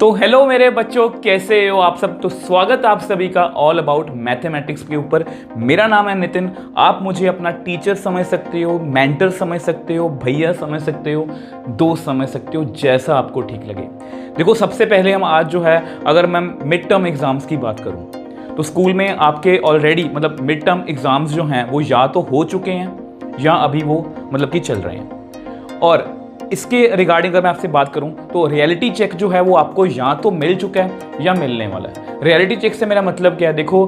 तो हेलो मेरे बच्चों, कैसे हो आप सब। तो स्वागत आप सभी का ऑल अबाउट मैथमेटिक्स के ऊपर। मेरा नाम है नितिन। आप मुझे अपना टीचर समझ सकते हो, मेंटर समझ सकते हो, भैया समझ सकते हो, दोस्त समझ सकते हो, जैसा आपको ठीक लगे। देखो, सबसे पहले हम आज जो है, अगर मैं मिड टर्म एग्जाम्स की बात करूँ तो स्कूल में आपके ऑलरेडी मिड टर्म एग्जाम्स जो हैं वो या तो हो चुके हैं या अभी वो कि चल रहे हैं। और इसके रिगार्डिंग अगर मैं आपसे बात करूं तो रियलिटी चेक जो है वो आपको या तो मिल चुका है या मिलने वाला है। रियलिटी चेक से मेरा मतलब क्या है, देखो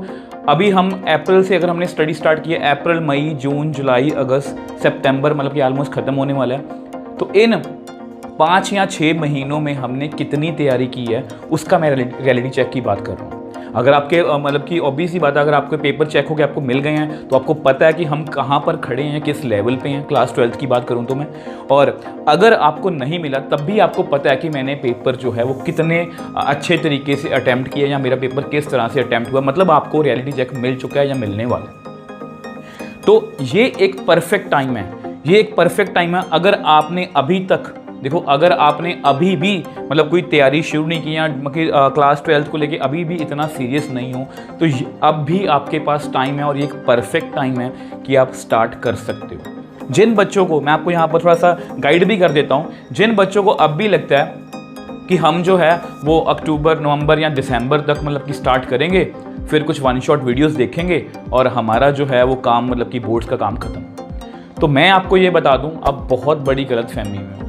अभी हम अप्रैल से अगर हमने स्टडी स्टार्ट की है, अप्रैल, मई, जून, जुलाई, अगस्त, सितंबर कि ऑलमोस्ट खत्म होने वाला है। तो इन 5 या 6 महीनों में हमने कितनी तैयारी की है उसका मैं रियलिटी चेक की बात कर रहा हूँ। अगर आपके ऑब्वियस ही बात है, अगर आपके पेपर चेक हो के आपको मिल गए हैं तो आपको पता है कि हम कहाँ पर खड़े हैं, किस लेवल पे हैं। क्लास 12th की बात करूँ तो मैं, और अगर आपको नहीं मिला तब भी आपको पता है कि मैंने पेपर जो है वो कितने अच्छे तरीके से अटैम्प्ट किया या मेरा पेपर किस तरह से अटैम्प्ट हुआ। आपको रियलिटी चेक मिल चुका है या मिलने वाला है। तो ये एक परफेक्ट टाइम है, ये एक परफेक्ट टाइम है। अगर आपने अभी तक अगर आपने अभी भी कोई तैयारी शुरू नहीं की या क्लास 12th को लेके अभी भी इतना सीरियस नहीं हो तो अब भी आपके पास टाइम है और ये एक परफेक्ट टाइम है कि आप स्टार्ट कर सकते हो। जिन बच्चों को मैं आपको यहाँ पर थोड़ा सा गाइड भी कर देता हूँ, जिन बच्चों को अब भी लगता है कि हम जो है वो अक्टूबर, नवंबर या दिसंबर तक कि स्टार्ट करेंगे, फिर कुछ वन शॉट वीडियोज़ देखेंगे और हमारा जो है वो काम कि बोर्ड्स का काम खत्म, तो मैं आपको ये बता दूँ अब बहुत बड़ी गलतफहमी में हूँ।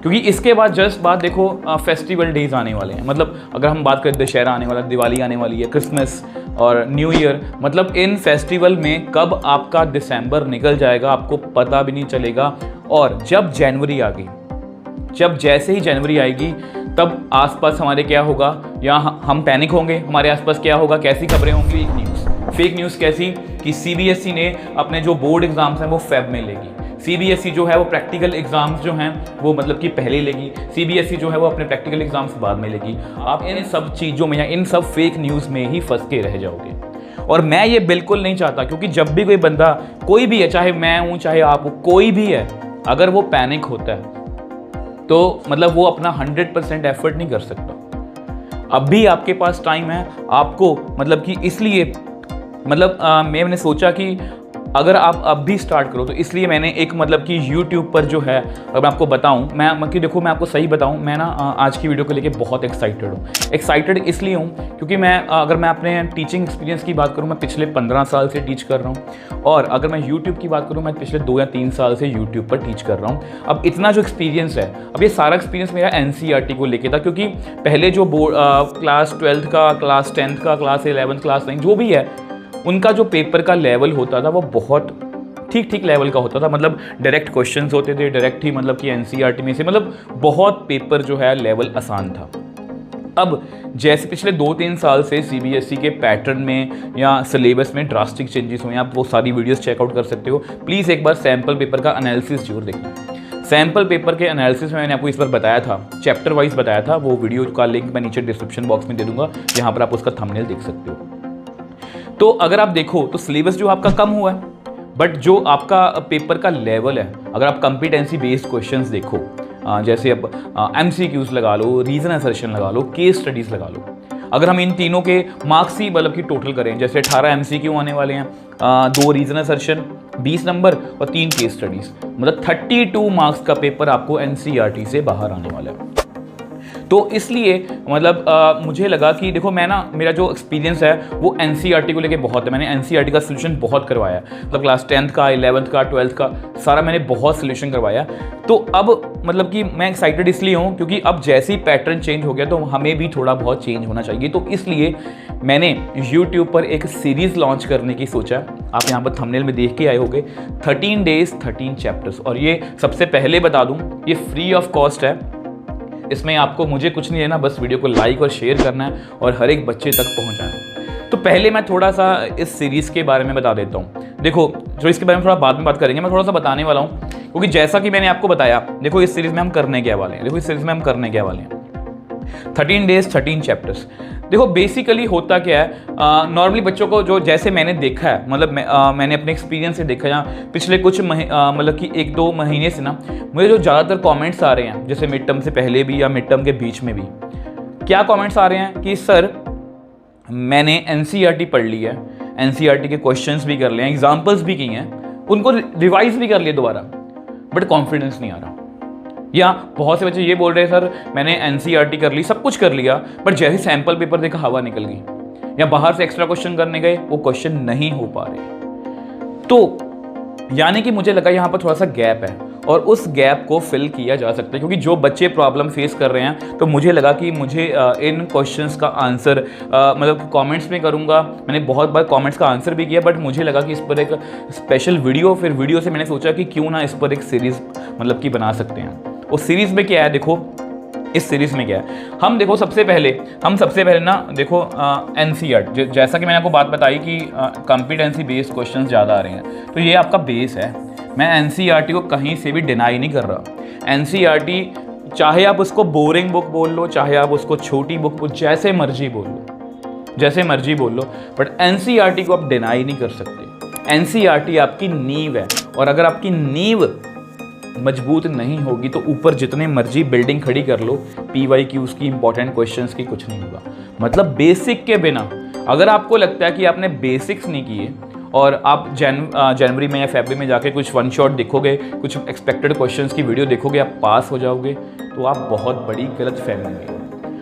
क्योंकि इसके बाद जस्ट बात देखो, फेस्टिवल डेज आने वाले हैं। अगर हम बात करें, दशहरा आने वाला, दिवाली आने वाली है, क्रिसमस और न्यू ईयर। इन फेस्टिवल में कब आपका दिसंबर निकल जाएगा आपको पता भी नहीं चलेगा। और जब जनवरी आ गई, जब जैसे ही जनवरी आएगी तब आसपास हमारे क्या होगा, या हम पैनिक होंगे। हमारे आसपास क्या होगा, कैसी खबरें होंगी, फेक न्यूज़ कैसी कि सीबीएसई ने अपने जो बोर्ड एग्जाम्स हैं वो फेब में लेगी। सीबीएसई जो है वो प्रैक्टिकल एग्जाम्स जो हैं वो कि पहले लेगी। सीबीएसई जो है वो अपने प्रैक्टिकल एग्जाम्स बाद में लेगी। आप इन सब चीज़ों में या इन सब फेक न्यूज़ में ही फंस के रह जाओगे। और मैं ये बिल्कुल नहीं चाहता, क्योंकि जब भी कोई बंदा, कोई भी है, चाहे मैं हूँ चाहे आप हो, कोई भी है, अगर वो पैनिक होता है तो वो अपना 100% एफर्ट नहीं कर सकता। अब भी आपके पास टाइम है। आपको कि इसलिए मैंने सोचा कि अगर आप अब भी स्टार्ट करो तो इसलिए मैंने एक कि YouTube पर जो है, अगर मैं आपको बताऊं, मैं आपको सही बताऊं, मैं ना आज की वीडियो को लेके बहुत एक्साइटेड हूँ। एक्साइटेड इसलिए हूँ क्योंकि अगर मैं अपने टीचिंग एक्सपीरियंस की बात करूँ, मैं पिछले 15 साल से टीच कर रहा हूँ। और अगर मैं YouTube की बात करूँ, मैं पिछले 2 या 3 साल से YouTube पर टीच कर रहा हूँ। अब इतना जो एक्सपीरियंस है, अब ये सारा एक्सपीरियंस मेरा NCERT को लेके था, क्योंकि पहले जो क्लास 12th का, क्लास 10th का, क्लास 11th, क्लास 9 जो भी है, उनका जो पेपर का लेवल होता था वो बहुत ठीक लेवल का होता था। डायरेक्ट क्वेश्चंस होते थे, डायरेक्ट ही कि NCERT में से बहुत पेपर जो है लेवल आसान था। अब जैसे पिछले 2-3 साल से सीबीएसई के पैटर्न में या सिलेबस में ड्रास्टिक चेंजेस हुए हैं। आप वो सारी वीडियोस चेकआउट कर सकते हो। प्लीज़ एक बार सैम्पल पेपर का एनालिसिस जरूर देखना। सैम्पल पेपर के एनालिसिस में मैंने आपको इस बार बताया था, चैप्टर वाइज बताया था। वो वीडियो का लिंक मैं नीचे डिस्क्रिप्शन बॉक्स में दे दूंगा, यहाँ पर आप उसका थंबनेल देख सकते हो। तो अगर आप देखो तो सिलेबस जो आपका कम हुआ है, बट जो आपका पेपर का लेवल है, अगर आप कॉम्पिटेंसी बेस्ड क्वेश्चंस देखो, जैसे अब MCQs लगा लो, रीजन असर्शन लगा लो, केस स्टडीज़ लगा लो। अगर हम इन तीनों के मार्क्स ही की टोटल करें, जैसे 18 MCQ आने वाले हैं, 2 रीजन असर्शन 20 नंबर और 3 केस स्टडीज़, 32 मार्क्स का पेपर आपको NCERT से बाहर आने वाला है। तो इसलिए मुझे लगा कि देखो, मैं ना, मेरा जो एक्सपीरियंस है वो NCERT को लेके बहुत है। मैंने NCERT का सोल्यूशन बहुत करवाया, क्लास 10th का, 11th का, 12th का सारा मैंने बहुत सोल्यूशन करवाया। तो अब कि मैं एक्साइटेड इसलिए हूँ क्योंकि अब जैसे ही पैटर्न चेंज हो गया तो हमें भी थोड़ा बहुत चेंज होना चाहिए। तो इसलिए मैंने YouTube पर एक सीरीज़ लॉन्च करने की सोचा। आप यहाँ पर थंबनेल में देख के आए होंगे, 13 days 13 चैप्टर्स। और ये सबसे पहले बता दूँ, ये फ्री ऑफ कॉस्ट है। इसमें आपको मुझे कुछ नहीं लेना, बस वीडियो को लाइक और शेयर करना है और हर एक बच्चे तक पहुंचाना। तो पहले मैं थोड़ा सा इस सीरीज़ के बारे में बता देता हूँ। देखो, जो इसके बारे में थोड़ा बाद में बात करेंगे, मैं थोड़ा सा बताने वाला हूँ, क्योंकि जैसा कि मैंने आपको बताया, देखो इस सीरीज़ में हम करने क्या वाले हैं। 13 days 13 चैप्टर्स। देखो बेसिकली होता क्या है, नॉर्मली बच्चों को जो जैसे मैंने देखा है, मैंने अपने एक्सपीरियंस से देखा, या पिछले कुछ कि 1-2 महीने से ना मुझे जो ज़्यादातर कमेंट्स आ रहे हैं, जैसे मिड टर्म से पहले भी या मिड टर्म के बीच में भी, क्या कमेंट्स आ रहे हैं कि सर मैंने एनसीईआरटी पढ़ ली है, एनसीईआरटी के क्वेश्चंस भी कर लिए हैं, एग्जाम्पल्स भी किए हैं, उनको रिवाइज भी कर लिए दोबारा, बट कॉन्फिडेंस नहीं आ रहा। या बहुत से बच्चे ये बोल रहे हैं सर मैंने एनसीईआरटी कर ली, सब कुछ कर लिया, बट जैसे सैंपल पेपर देखा हवा निकल गई, या बाहर से एक्स्ट्रा क्वेश्चन करने गए वो क्वेश्चन नहीं हो पा रहे। तो यानी कि मुझे लगा यहाँ पर थोड़ा सा गैप है और उस गैप को फिल किया जा सकता है, क्योंकि जो बच्चे प्रॉब्लम फेस कर रहे हैं, तो मुझे लगा कि मुझे इन क्वेश्चंस का आंसर मतलब कमेंट्स में करूँगा। मैंने बहुत बार कमेंट्स का आंसर भी किया, बट मुझे लगा कि इस पर एक स्पेशल वीडियो, फिर वीडियो से मैंने सोचा कि क्यों ना इस पर एक सीरीज़ मतलब कि बना सकते हैं। उस सीरीज़ में क्या है, देखो इस सीरीज़ में क्या है, हम देखो सबसे पहले ना देखो एनसीईआरटी, जैसा कि मैंने आपको बात बताई कि कॉम्पिटेंसी बेस्ड क्वेश्चन ज़्यादा आ रहे हैं, तो ये आपका बेस है। मैं एनसीईआरटी को कहीं से भी डिनाई नहीं कर रहा। एनसीईआरटी चाहे आप उसको बोरिंग बुक बोल लो, चाहे आप उसको छोटी बुक जैसे मर्जी बोल लो, बट एनसीईआरटी को आप डिनाई नहीं कर सकते। एनसीईआरटी आपकी नींव है, और अगर आपकी नींव मजबूत नहीं होगी तो ऊपर जितने मर्जी बिल्डिंग खड़ी कर लो, पीवाईक्यूज की, इंपॉर्टेंट क्वेश्चंस की, कुछ नहीं होगा। मतलब बेसिक के बिना, अगर आपको लगता है कि आपने बेसिक्स नहीं किए और आप जनवरी में या फरवरी में जाके कुछ वन शॉट देखोगे, कुछ एक्सपेक्टेड क्वेश्चंस की वीडियो देखोगे, आप पास हो जाओगे, तो आप बहुत बड़ी गलत फहमी में।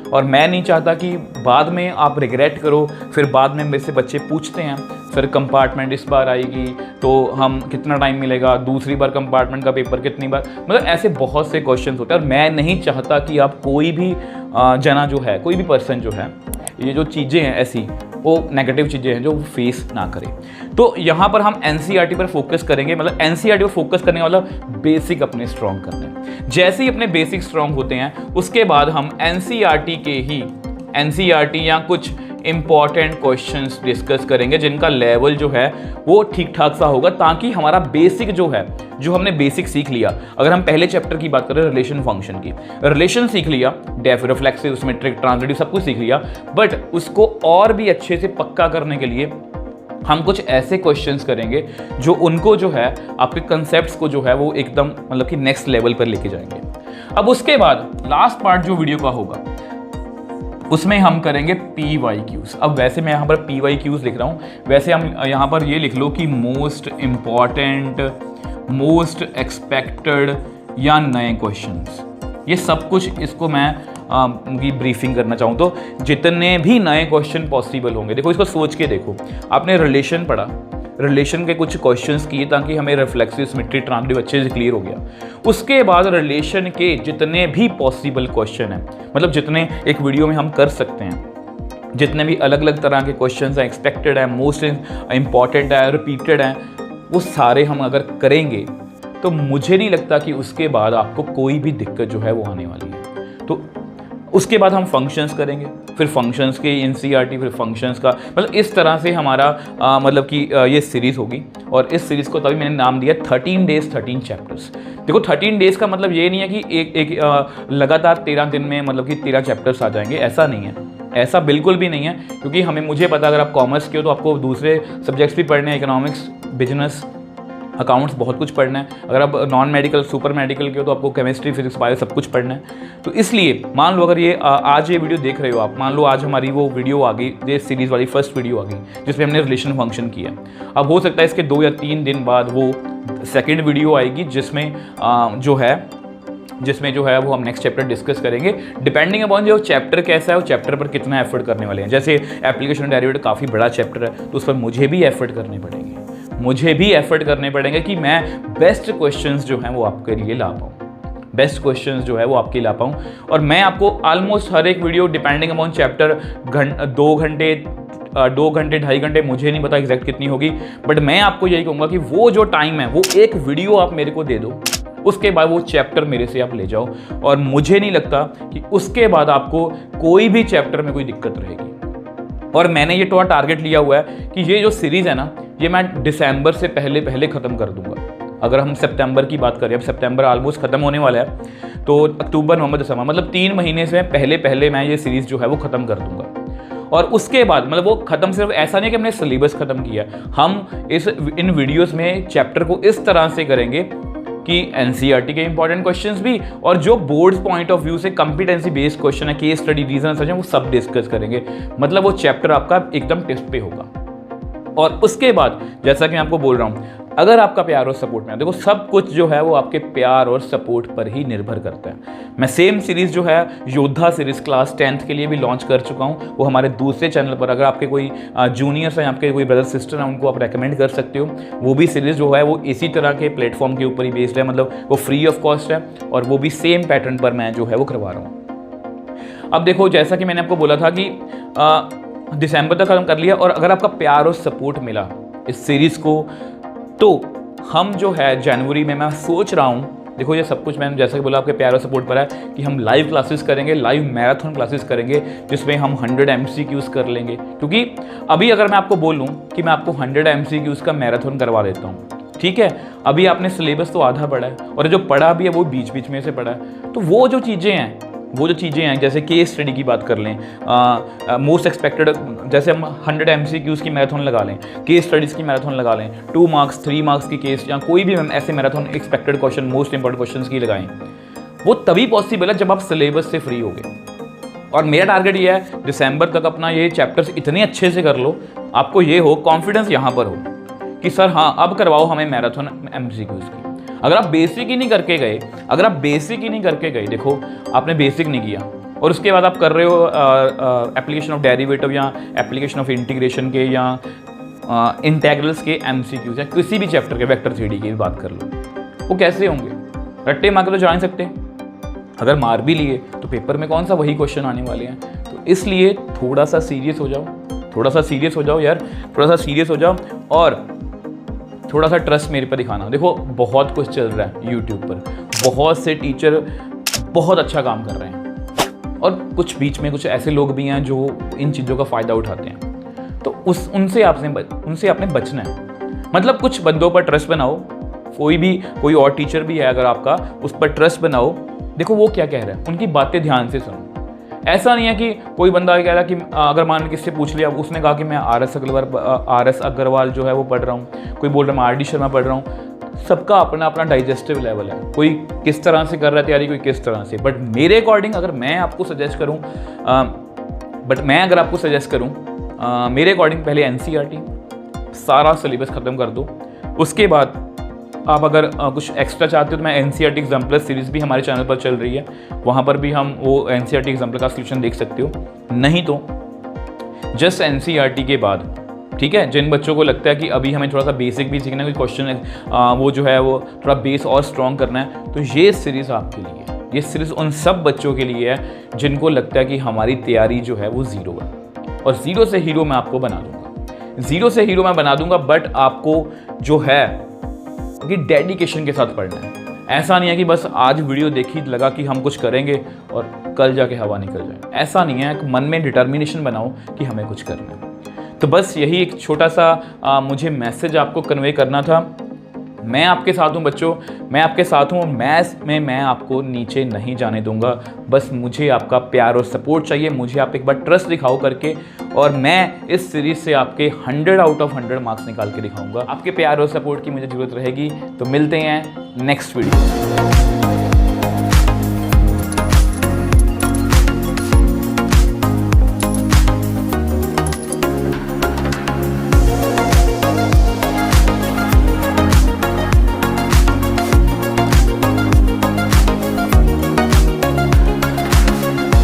और मैं नहीं चाहता कि बाद में आप रिग्रेट करो। फिर बाद में मेरे से बच्चे पूछते हैं सर कंपार्टमेंट इस बार आएगी तो हम कितना टाइम मिलेगा, दूसरी बार कंपार्टमेंट का पेपर कितनी बार, मतलब ऐसे बहुत से क्वेश्चंस होते हैं। और मैं नहीं चाहता कि आप कोई भी जना जो है, कोई भी पर्सन जो है, ये जो चीज़ें हैं ऐसी वो नेगेटिव चीज़ें हैं जो फेस ना करें। तो यहाँ पर हम एनसीईआरटी पर फोकस करेंगे, मतलब एनसीईआरटी पर फोकस करने का मतलब बेसिक अपने स्ट्रॉन्ग करने। जैसे ही अपने बेसिक स्ट्रॉन्ग होते हैं, उसके बाद हम एनसीईआरटी या कुछ इंपॉर्टेंट क्वेश्चंस डिस्कस करेंगे जिनका लेवल जो है वो ठीक ठाक सा होगा, ताकि हमारा बेसिक जो है, जो हमने बेसिक सीख लिया, अगर हम पहले चैप्टर की बात करें रिलेशन फंक्शन की, रिलेशन सीख लिया, डेफ रिफ्लेक्सिव, सिमेट्रिक, ट्रांजिटिव, सब कुछ सीख लिया, बट उसको और भी अच्छे से पक्का करने के लिए हम कुछ ऐसे क्वेश्चंस करेंगे जो उनको जो है आपके कंसेप्ट्स को जो है वो एकदम मतलब कि नेक्स्ट लेवल पर लेके जाएंगे। अब उसके बाद लास्ट पार्ट जो वीडियो का होगा उसमें हम करेंगे पीवाईक्यूज। अब वैसे मैं यहाँ पर पीवाईक्यूज लिख रहा हूँ, वैसे हम यहाँ पर ये लिख लो कि मोस्ट इम्पॉर्टेंट, मोस्ट एक्सपेक्टेड या नए क्वेश्चंस, ये सब कुछ इसको मैं की ब्रीफिंग करना चाहूँ तो जितने भी नए क्वेश्चन पॉसिबल होंगे। देखो इसको सोच के देखो, आपने रिलेशन पढ़ा, रिलेशन के कुछ क्वेश्चंस किए ताकि हमें रिफ्लेक्सिव, सिमेट्री, ट्रांजिटिव अच्छे से क्लियर हो गया। उसके बाद रिलेशन के जितने भी पॉसिबल क्वेश्चन हैं, मतलब जितने एक वीडियो में हम कर सकते हैं, जितने भी अलग अलग तरह के क्वेश्चंस हैं, एक्सपेक्टेड है, मोस्ट इंपॉर्टेंट है, रिपीटेड हैं, वो सारे हम अगर करेंगे तो मुझे नहीं लगता कि उसके बाद आपको कोई भी दिक्कत जो है वो आने वाली है। तो उसके बाद हम फंक्शंस करेंगे, फिर फंक्शंस के एनसीईआरटी, फिर फंक्शंस का, मतलब इस तरह से हमारा मतलब कि ये सीरीज़ होगी। और इस सीरीज़ को तभी मैंने नाम दिया 13 डेज 13 चैप्टर्स। देखो 13 डेज़ का मतलब ये नहीं है कि एक लगातार 13 दिन में मतलब कि 13 चैप्टर्स आ जाएंगे, ऐसा नहीं है, ऐसा बिल्कुल भी नहीं है। क्योंकि मुझे पता अगर आप कॉमर्स के हो तो आपको दूसरे सब्जेक्ट्स भी पढ़ने हैं, इकोनॉमिक्स, बिजनेस, अकाउंट्स, बहुत कुछ पढ़ना है। अगर आप नॉन मेडिकल, सुपर मेडिकल के हो तो आपको केमिस्ट्री, फिजिक्स, बायो सब कुछ पढ़ना है। तो इसलिए मान लो अगर ये आज ये वीडियो देख रहे हो आप, मान लो आज हमारी वो वीडियो आ गई, ये सीरीज़ वाली फर्स्ट वीडियो आ गई जिसमें हमने रिलेशन फंक्शन किया। अब हो सकता है इसके 2 या 3 दिन बाद वो सेकेंड वीडियो आएगी जिसमें जो है वो हम नेक्स्ट चैप्टर डिस्कस करेंगे। डिपेंडिंग अपॉन जो चैप्टर कैसा है, वो चैप्टर पर कितना एफर्ट करने वाले हैं। जैसे एप्लीकेशन डेरिवेटिव काफ़ी बड़ा चैप्टर है तो उस पर मुझे भी एफर्ट करने पड़ेंगे कि मैं बेस्ट क्वेश्चंस जो हैं वो आपके लिए ला पाऊँ, और मैं आपको ऑलमोस्ट हर एक वीडियो डिपेंडिंग अपॉन चैप्टर 2 घंटे 2.5 घंटे, मुझे नहीं पता एग्जैक्ट कितनी होगी, बट मैं आपको यही कहूँगा कि वो जो टाइम है वो एक वीडियो आप मेरे को दे दो, उसके बाद वो चैप्टर मेरे से आप ले जाओ, और मुझे नहीं लगता कि उसके बाद आपको कोई भी चैप्टर में कोई दिक्कत रहेगी। और मैंने ये थोड़ा टारगेट लिया हुआ है कि ये जो सीरीज़ है ना, ये मैं दिसंबर से पहले ख़त्म कर दूंगा। अगर हम सितंबर की बात करें, अब सितंबर ऑलमोस्ट ख़त्म होने वाला है, तो अक्टूबर, नवंबर, दिसंबर, मतलब 3 महीने से पहले मैं ये सीरीज़ जो है वो ख़त्म कर दूंगा। और उसके बाद मतलब वो ख़त्म सिर्फ ऐसा नहीं कि हमने सिलेबस ख़त्म किया, हम इन वीडियोस में चैप्टर को इस तरह से करेंगे कि एनसीईआरटी के इंपॉर्टेंट क्वेश्चंस भी और जो बोर्ड्स पॉइंट ऑफ व्यू से कंपिटेंसी बेस्ड क्वेश्चन है, केस स्टडी, रीजन सर्च, वो सब डिस्कस करेंगे। मतलब वो चैप्टर आपका एकदम टेस्ट पे होगा। और उसके बाद जैसा कि मैं आपको बोल रहा हूँ, अगर आपका प्यार और सपोर्ट में, देखो सब कुछ जो है वो आपके प्यार और सपोर्ट पर ही निर्भर करता है। मैं सेम सीरीज़ जो है योद्धा सीरीज़ क्लास 10th के लिए भी लॉन्च कर चुका हूँ, वो हमारे दूसरे चैनल पर। अगर आपके कोई जूनियर्स हैं, आपके कोई ब्रदर सिस्टर हैं, उनको आप रेकमेंड कर सकते हो। वो भी सीरीज़ जो है वो इसी तरह के प्लेटफॉर्म के ऊपर ही बेस्ड है, मतलब वो फ्री ऑफ कॉस्ट है और वो भी सेम पैटर्न पर मैं जो है वो करवा रहा हूँ। अब देखो, जैसा कि मैंने आपको बोला था कि दिसंबर तक खत्म कर लिया, और अगर आपका प्यार और सपोर्ट मिला इस सीरीज़ को, तो हम जो है जनवरी में, मैं सोच रहा हूँ, देखो ये सब कुछ मैंने जैसा कि बोला आपके प्यार और सपोर्ट पर है, कि हम लाइव क्लासेस करेंगे, लाइव मैराथन क्लासेस करेंगे, जिसमें हम 100 MCQs कर लेंगे। क्योंकि अभी अगर मैं आपको बोलूँ कि मैं आपको 100 MCQs का मैराथन करवा देता हूँ, ठीक है, अभी आपने सिलेबस तो आधा पढ़ा है और जो पढ़ा भी है वो बीच बीच में से पढ़ा है, तो वो जो चीज़ें हैं, जैसे केस स्टडी की बात कर लें, मोस्ट एक्सपेक्टेड, जैसे हम 100 MCQs की मैराथन लगा लें, केस स्टडीज़ की मैराथन लगा लें, 2 मार्क्स 3 मार्क्स की केस, या कोई भी ऐसे marathon expected question, most important questions की लगाएं, वो तभी पॉसिबल है जब आप सिलेबस से फ्री हो गए। और मेरा टारगेट ये है, दिसंबर तक अपना ये चैप्टर्स इतने अच्छे से कर लो, आपको ये हो, कॉन्फिडेंस यहाँ पर हो कि सर हाँ, अब करवाओ हमें मैराथन MCQs की। अगर आप बेसिक ही नहीं करके गए, देखो आपने बेसिक नहीं किया और उसके बाद आप कर रहे हो एप्लीकेशन ऑफ डेरिवेटिव या एप्लीकेशन ऑफ इंटीग्रेशन के या इंटेग्रल्स के MCQs, या किसी भी चैप्टर के, वेक्टर 3D की बात कर लो, वो कैसे होंगे? रट्टे मार के तो जा नहीं सकते। अगर मार भी लिए तो पेपर में कौन सा वही क्वेश्चन आने वाले हैं। तो इसलिए थोड़ा सा सीरियस हो जाओ यार, थोड़ा सा सीरियस हो जाओ और थोड़ा सा ट्रस्ट मेरे पर दिखाना। देखो बहुत कुछ चल रहा है यूट्यूब पर, बहुत से टीचर बहुत अच्छा काम कर रहे हैं और कुछ बीच में कुछ ऐसे लोग भी हैं जो इन चीज़ों का फ़ायदा उठाते हैं। तो उनसे आपने बचना है। मतलब कुछ बंदों पर ट्रस्ट बनाओ, कोई और टीचर भी है अगर आपका, उस पर ट्रस्ट बनाओ, देखो वो क्या कह रहा है, उनकी बातें ध्यान से सुनो। ऐसा नहीं है कि कोई बंदा कह रहा कि अगर मान किससे पूछ लिया, उसने कहा कि मैं RS अग्रवाल जो है वो पढ़ रहा हूँ, कोई बोल रहा है मैं RD शर्मा पढ़ रहा हूँ। सबका अपना अपना डाइजेस्टिव लेवल है, कोई किस तरह से कर रहा है तैयारी, कोई किस तरह से। बट मेरे अकॉर्डिंग अगर मैं आपको सजेस्ट करूँ, मेरे अकॉर्डिंग पहले NCERT सारा सिलेबस ख़त्म कर दो। उसके बाद आप अगर कुछ एक्स्ट्रा चाहते हो तो मैं NCERT एग्जाम्पलर सीरीज़ भी हमारे चैनल पर चल रही है, वहाँ पर भी हम वो NCERT एग्जाम्पलर का सोल्यूशन देख सकते हो। नहीं तो जस्ट NCERT के बाद, ठीक है, जिन बच्चों को लगता है कि अभी हमें थोड़ा सा बेसिक भी सीखना है, कोई क्वेश्चन वो जो है वो थोड़ा बेस और स्ट्रॉन्ग करना है, तो ये सीरीज़ आपके लिए है। ये सीरीज़ उन सब बच्चों के लिए है जिनको लगता है कि हमारी तैयारी जो है वो ज़ीरो है, और ज़ीरो से हीरो मैं आपको बना दूंगा। बट आपको जो है कि डेडिकेशन के साथ पढ़ना है। ऐसा नहीं है कि बस आज वीडियो देखी लगा कि हम कुछ करेंगे और कल जाके हवा निकल जाए, ऐसा नहीं है। मन में डिटर्मिनेशन बनाओ कि हमें कुछ करना है। तो बस यही एक छोटा सा मुझे मैसेज आपको कन्वे करना था। मैं आपके साथ हूँ बच्चों, मैं आपके साथ हूँ। मैथ्स में मैं आपको नीचे नहीं जाने दूंगा। बस मुझे आपका प्यार और सपोर्ट चाहिए। मुझे आप एक बार ट्रस्ट दिखाओ करके, और मैं इस सीरीज से आपके 100 आउट ऑफ 100 मार्क्स निकाल के दिखाऊंगा। आपके प्यार और सपोर्ट की मुझे ज़रूरत रहेगी। तो मिलते हैं नेक्स्ट वीडियो।